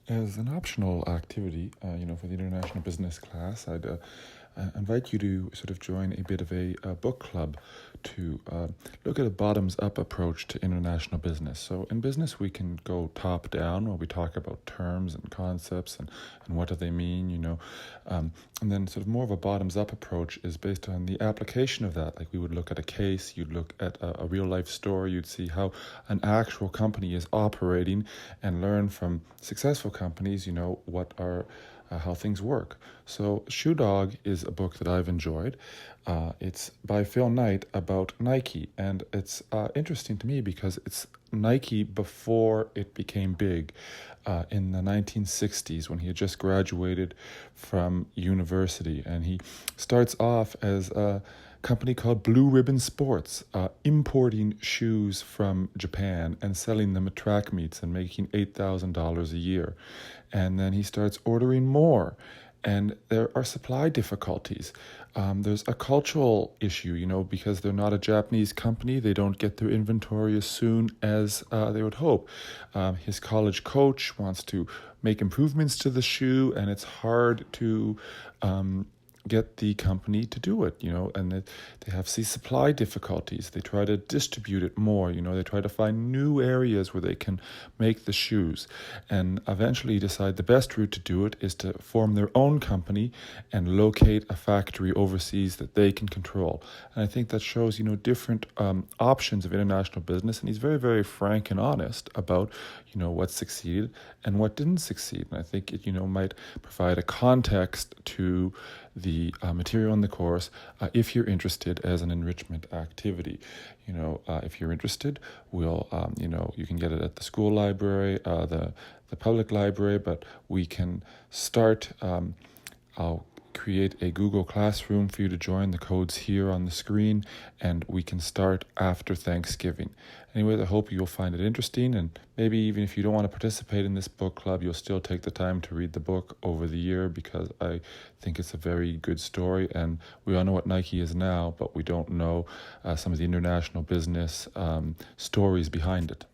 As an optional activity, for the international business class, I'd invite you to sort of join a bit of a book club to look at a bottoms-up approach to international business. So in business, we can go top-down, where we talk about terms and concepts and what do they mean, and then sort of more of a bottoms-up approach is based on the application of that. Like we would look at a case, you'd look at a real-life story, you'd see how an actual company is operating and learn from successful companies, what are how things work. So Shoe Dog is a book that I've enjoyed. It's by Phil Knight about Nike, and it's interesting to me because it's Nike before it became big in the 1960s when he had just graduated from university, and he starts off as a company called Blue Ribbon Sports, importing shoes from Japan and selling them at track meets and making $8,000 a year. And then he starts ordering more, and there are supply difficulties. There's a cultural issue, because they're not a Japanese company. They don't get their inventory as soon as they would hope. His college coach wants to make improvements to the shoe, and it's hard to get the company to do it, and they have these supply difficulties. They try to distribute it more, they try to find new areas where they can make the shoes, and eventually decide the best route to do it is to form their own company and locate a factory overseas that they can control. And I think that shows, different options of international business, and he's very, very frank and honest about, what succeeded and what didn't succeed. And I think it, might provide a context to the material in the course if you're interested as an enrichment activity. If you're interested, we'll, you can get it at the school library, the public library, but we can start, I'll create a Google Classroom for you to join. The code's here on the screen, and we can start after Thanksgiving. Anyway, I hope you'll find it interesting, and maybe even if you don't want to participate in this book club, you'll still take the time to read the book over the year, because I think it's a very good story, and we all know what Nike is now, but we don't know some of the international business stories behind it.